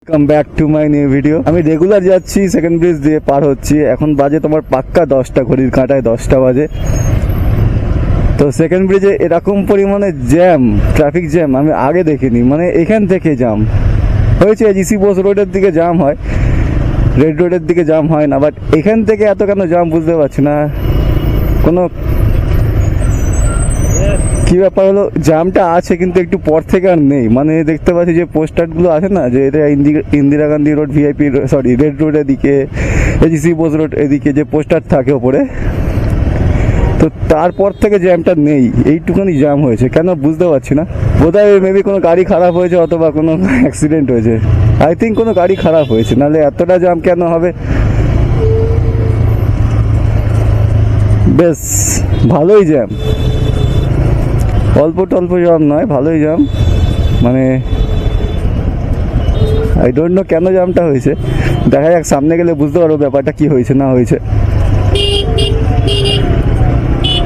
Come back to my new video. আমি regular যাচ্ছি, second bridge দিয়ে পার হচ্ছি। এখন বাজে তোমার পাক্কা 10টা, ঘড়ির কাঁটায় 10টা বাজে। তো সেকেন্ড ব্রিজে এরকম পরিমাণে জ্যাম, ট্রাফিক জ্যাম আমি আগে দেখিনি। মানে এখান থেকে জাম হয়েছে, জিসি বোস রোডের দিকে জাম হয়, রেড রোডের দিকে জাম হয় না, বাট এখান থেকে এত কেন জাম বুঝতে পারছি না। কোনো কি ব্যাপার হলো, জামটা আছে কিন্তু একটু পর থেকে আর নেই। মানে দেখতে পাচ্ছি যে পোস্টারগুলো আছে না, যে এটা Indira Gandhi road, VIP sorry red road এদিকে, এজিসি বোস রোড এদিকে যে পোস্টার থাকে ওপরে, তো তারপর থেকে জ্যামটা নেই। এইটুকুনি জ্যাম হয়েছে কেন বুঝতে পারছি না। বোধহয় মেবি কোনো গাড়ি খারাপ হয়েছে অথবা কোনো অ্যাক্সিডেন্ট হয়েছে। আই থিঙ্ক কোনো গাড়ি খারাপ হয়েছে, নাহলে এতটা জ্যাম কেন হবে। বেশ ভালোই জ্যাম, অল্প টল্প জ্যাম নয়, ভালোই জ্যাম। মানে আই ডোন্ট নো কেন জ্যামটা হয়েছে। দেখা যাক, সামনে গেলে বুঝতে পারবো ব্যাপারটা কি হয়েছে না হয়েছে।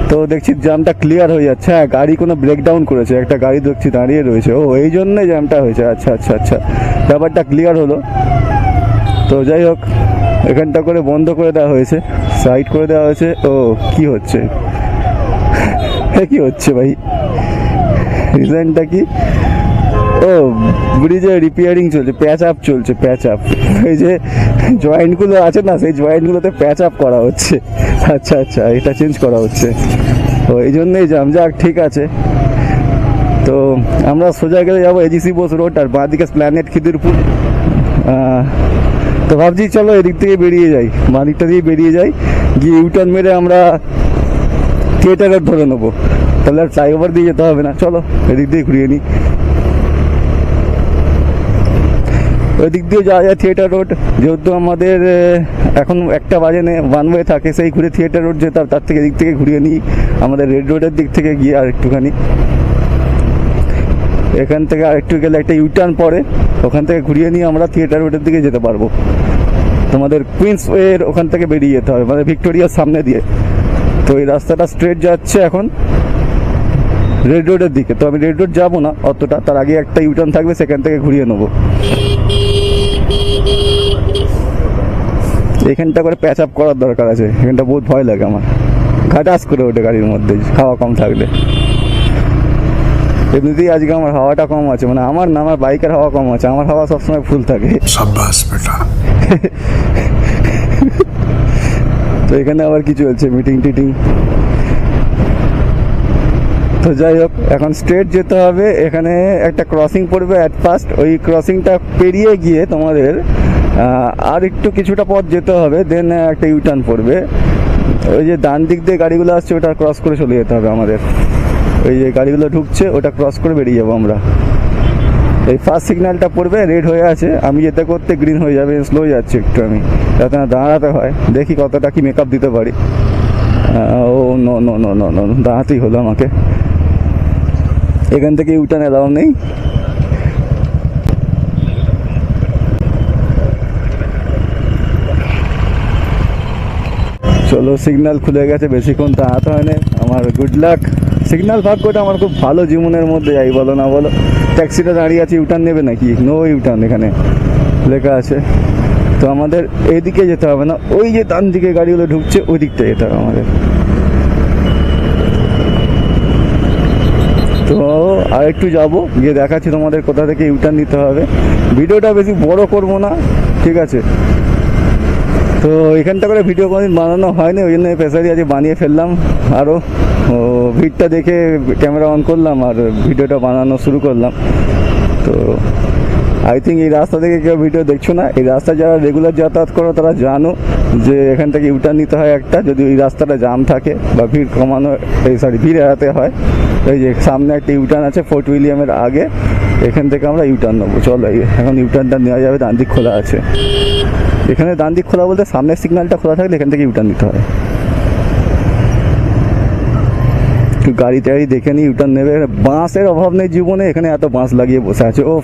তো দেখছি জ্যামটা ক্লিয়ার হয়ে যাচ্ছে। হ্যাঁ, গাড়ি কোনো ব্রেকডাউন করেছে, একটা গাড়ি দেখছি দাঁড়িয়ে রয়েছে। ও, এই জন্যই জ্যামটা হয়েছে। আচ্ছা আচ্ছা আচ্ছা, ব্যাপারটা ক্লিয়ার হলো। তো যাই হোক, এখানটা করে বন্ধ করে দেওয়া হয়েছে, সাইড করে দেওয়া হয়েছে। ও, কি হচ্ছে কি হচ্ছে ভাই, রিজনটা কি? ও, ব্রিজে রিপেয়ারিং চলছে, প্যাচ আপ চলছে, প্যাচ আপ। এই যে জয়েন্টগুলো আছে না, সেই জয়েন্টগুলোতে প্যাচ আপ করা হচ্ছে। আচ্ছা আচ্ছা, এটা চেঞ্জ করা হচ্ছে। তো এই জন্যই জাম। যাক, ঠিক আছে। তো আমরা সোজা গেলে যাবো এজিসি বোস রোড, আর বাঁ দিকে প্ল্যানেট খিদিরপুর। তো ভাবছি চলো এদিক থেকে বেরিয়ে যাই, বাঁ দিকটা দিয়ে বেরিয়ে যাই, গিয়ে ইউটার্ন মেরে আমরা থিয়েটার রোড ধরে নেবো। তাহলে আর ফ্লাইওভার দিয়ে যেতে হবে না। চলো এদিক দিয়ে ঘুরিয়ে নিই, ওই দিক দিয়ে যাওয়া যায় থিয়েটার রোড। যেহেতু আমাদের এখন 1টা বাজে ওয়ান ওয়ে থাকে, সেই ঘুরে থিয়েটার রোড যেতাম, তার থেকে এদিক থেকে ঘুরিয়ে নিই আমাদের রেড রোডের দিক থেকে গিয়ে আর একটুখানি। এখান থেকে আর একটু গেলে একটা ইউটার্ন পড়ে, ওখান থেকে ঘুরিয়ে নিয়ে আমরা থিয়েটার রোডের দিকে যেতে পারবো। তোমাদের কুইন্স ওয়ের ওখান থেকে বেরিয়ে যেতে হবে, মানে ভিক্টোরিয়ার সামনে দিয়ে। তো এই রাস্তাটা স্ট্রেট যাচ্ছে এখন রেড রোডের দিকে। তো আমি রেড রোড যাবো না অতটা, তার আগে একটা ইউটার্ন থাকবে, সেখান থেকে ঘুরিয়ে নেবো। এখানটা করে প্যাচ আপ করার দরকার আছে, এখানটা বহুত ভয় লাগে আমার, ঘাটাস করে ওঠে গাড়ির মধ্যে হাওয়া কম থাকলে। এমনিতেই আজকে আমার হাওয়াটা কম আছে, মানে আমার না, আমার বাইকের হাওয়া কম আছে, আমার হাওয়া সবসময় ফুল থাকে। সাব্বাস বেটা। তো এখানে আবার কি চলছে, মিটিং টিটিং। তো যাই হোক, এখন স্ট্রেট যেতে হবে। এখানে একটা ক্রসিং পড়বে অ্যাট ফার্স্ট, ওই ক্রসিংটা পেরিয়ে গিয়ে তোমাদের আর একটু কিছুটা পথ যেতে হবে, দেন একটা ইউটার্ন পড়বে। ওই যে ডান দিক দিয়ে গাড়িগুলো আসছে, ওটা ক্রস করে চলে যেতে হবে আমাদের। ওই যে গাড়িগুলো ঢুকছে, ওটা ক্রস করে বেরিয়ে যাবো আমরা। এই ফার্স্ট সিগন্যালটা পড়বে, রেড হয়ে আছে, আমি যেতে করতে গ্রিন হয়ে যাবে। স্লো যাচ্ছে একটু আমি, যাতে না দাঁড়াতে হয়। দেখি কতটা কি মেকআপ দিতে পারি। Oh no no no no no, দাঁড়াতেই হলো আমাকে। এখান থেকে ইউটার্ন এলাও নেই। চলো, সিগন্যাল খুলে গেছে, বেশিক্ষণ দাঁড়াতে হয় না আমার। Good luck. সিগন্যাল ভাগ্যটা আমার খুব ভালো জীবনের মধ্যে, যাই বলো না বলো। ট্যাক্সিটা দাঁড়িয়ে আছে, ইউটার্ন নেবে নাকি? নো ইউটার্ন এখানে লেখা আছে। তো আমাদের এদিকে যেতে হবে না, ওই যে ডান দিকে গাড়িগুলো ঢুকছে ওই দিকটা যেতে হবে আমাদের। তো আর একটু যাবো, গিয়ে দেখাচ্ছি তোমাদের কোথা থেকে ইউটার্ন নিতে হবে। ভিডিওটা বেশি বড় করবো না, ঠিক আছে? তো এখানটা করে ভিডিও কোনোদিন বানানো হয়নি, ওই জন্য পেশারি আজকে বানিয়ে ফেললাম। আরও ভিড়টা দেখে ক্যামেরা অন করলাম আর ভিডিওটা বানানো শুরু করলাম। তো আই থিঙ্ক এই রাস্তা থেকে কেউ ভিডিও দেখছো না। এই রাস্তা যারা রেগুলার যাতায়াত করো তারা জানো যে এখান থেকে ইউটার্ন নিতে হয় একটা, যদি ওই রাস্তাটা জাম থাকে বা ভিড় কমানো, ভিড় এড়াতে হয়। এই যে সামনে একটা ইউটার্ন আছে ফোর্ট উইলিয়ামের আগে, এখান থেকে আমরা ইউটার্ন নেবো। চলো, এখন ইউটার্নটা নেওয়া যাবে, ডান দিক খোলা আছে। এখানে ডান দিক খোলা বলতে সামনের সিগন্যালটা খোলা থাকলে এখান থেকে ইউটার্ন নিতে হয়। একটু গাড়ি টাড়ি দেখে নিই, ইউটার্ন নেবে। বাঁশের অভাব নেই জীবনে, এখানে এত বাঁশ লাগিয়ে বসে আছে। ও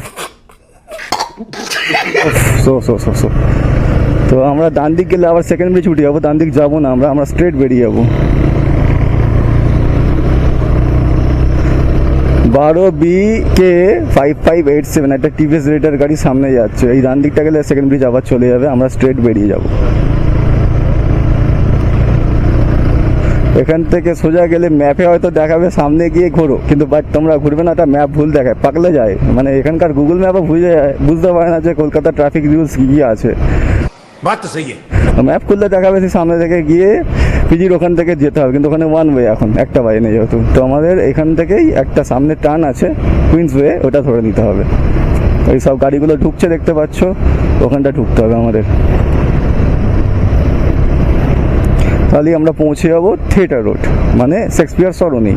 তো আমরা ডান দিক গেলে আবার সেকেন্ড ব্রিজ উঠে যাবো, ডান দিক যাবো না আমরা স্ট্রেট বেরিয়ে যাবো। 12BK5587 একটা টিভিএস রেটার গাড়ি সামনে যাচ্ছে। এই ডান দিকটা গেলে সেকেন্ড ব্রিজ আবার চলে যাবে, আমরা স্ট্রেট বেরিয়ে যাব। এখান থেকে সোজা গেলে ম্যাপে হয়তো দেখাবে সামনে গিয়ে ঘোরো, কিন্তু বাট তোমরা ঘুরবে না, একটা ম্যাপ ভুল দেখায়, পাকলে যায়। মানে এখানকার গুগল ম্যাপও বুঝতে পারে না যে কলকাতা ট্রাফিক রুলস কী আছে। ম্যাপ খুললে দেখাবে সামনে থেকে গিয়ে পিজির ওখান থেকে যেতে হবে, কিন্তু ওখানে ওয়ান ওয়ে, এখন একটা ওয়ে নেই যেহেতু। তো আমাদের এখান থেকেই একটা সামনে টার্ন আছে কুইন্স ওয়ে, ওটা ধরে নিতে হবে। এই সব গাড়িগুলো ঢুকছে দেখতে পাচ্ছ, ওখানটা ঢুকতে হবে আমাদের। তাহলে আমরা পৌঁছে যাবো থিয়েটার রোড, মানে শেক্সপিয়ার সরণি,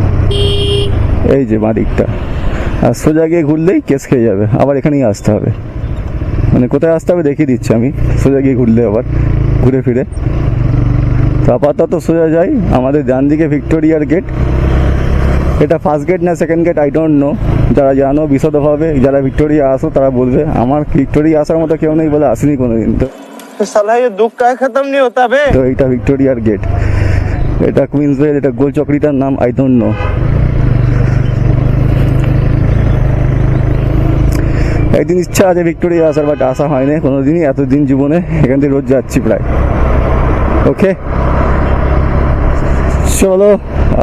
এই যে বাঁ দিকটা। আর সোজা গিয়ে ঘুরলেই কেস খেয়ে যাবে, আবার এখানেই আসতে হবে। মানে কোথায় আসতে হবে দেখিয়ে দিচ্ছি আমি, সোজা গিয়ে ঘুরলে আবার ঘুরে ফিরে। তো আপাতত সোজা যাই, আমাদের ডান দিকে ভিক্টোরিয়ার গেট। এটা ফার্স্ট গেট না second gate I don't know, যারা জানো বিশদভাবে, যারা ভিক্টোরিয়া আসো তারা বলবে। আমার ভিক্টোরিয়া আসার মতো কেউ নেই বলে আসিনি কোনোদিন। তো साला ये दुख का खत्म नहीं होता बे। তো এইটা ভিক্টোরিয়ার গেট, এটা কুইন্সওয়ে, এটা গোল চকরিটার নাম আই ডোন্ট নো। একদিন ইচ্ছা আছে ভিক্টোরিয়া আসার, বাট আসা হয়নি কোনোদিনই এতদিন জীবনে। এখান থেকে রোজ যাচ্ছি প্রায়। ওকে চলো,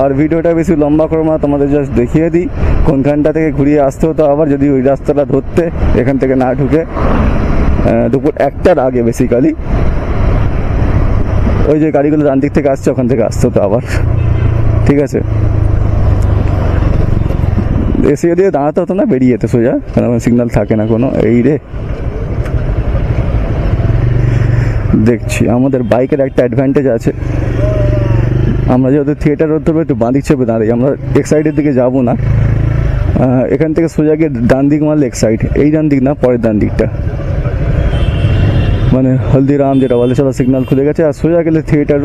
আর ভিডিওটা বেশি লম্বা করবো না, তোমাদের জাস্ট দেখিয়ে দিই কোনখানটা থেকে ঘুরিয়ে আসতে হতো আবার, যদি ওই রাস্তাটা ধরতে এখান থেকে না ঢুকে দুপুর 1টার আগে বেসিক্যালি। ওই যে গাড়িগুলো ডান দিক থেকে আসছে ওখান থেকে আসতে হতো আবার, ঠিক আছে। এসে দিয়ে দাঁড়াতে হতো না, বেরিয়ে যেতে সোজা, কারণ সিগন্যাল থাকে না কোনো। এই রে দেখছি আমাদের বাইকের একটা অ্যাডভান্টেজ আছে, আমরা যেহেতু থিয়েটার রোড ধরবো একটু বাঁ দিক চেপে দাঁড়াই, আমরা এক সাইডের দিকে যাবো না। এখান থেকে সোজা গিয়ে ডান দিক মারলে এক সাইড, এই ডান দিক না পরের ডান দিকটা, মানে হলদিরাম যেটা বলে। চলো সিগন্যাল খুলে গেছে, আর সোজা গেলে থিয়েটার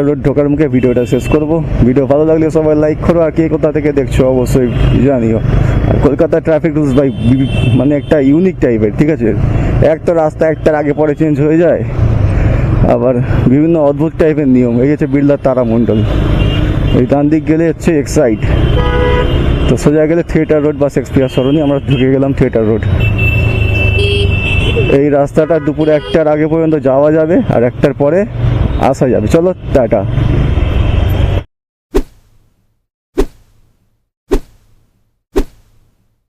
রোড ঢোকার মুখে ভিডিওটা শেষ করবো। ভিডিও ভালো লাগলে সবাই লাইক করো, আর কে কোথা থেকে দেখছো অবশ্যই জানিও। আর কলকাতার ট্রাফিক রুলস ভাই মানে একটা ইউনিক টাইপের, ঠিক আছে। এক তো রাস্তা একটার আগে পরে চেঞ্জ হয়ে যায়, আবার বিভিন্ন অদ্ভুত টাইপের নিয়ম। এই হচ্ছে বিড়লার তারামণ্ডল। এই ডান দিক গেলে হচ্ছে এক্সাইড, তো সোজা গেলে থিয়েটার রোড বা শেক্সপিয়ার সরণি। আমরা ঢুকে গেলাম থিয়েটার রোড। এই রাস্তাটা দুপুর 1টার আগে পর্যন্ত যাওয়া যাবে, আর 1টার পরে আসা যাবে। চলো টাটা।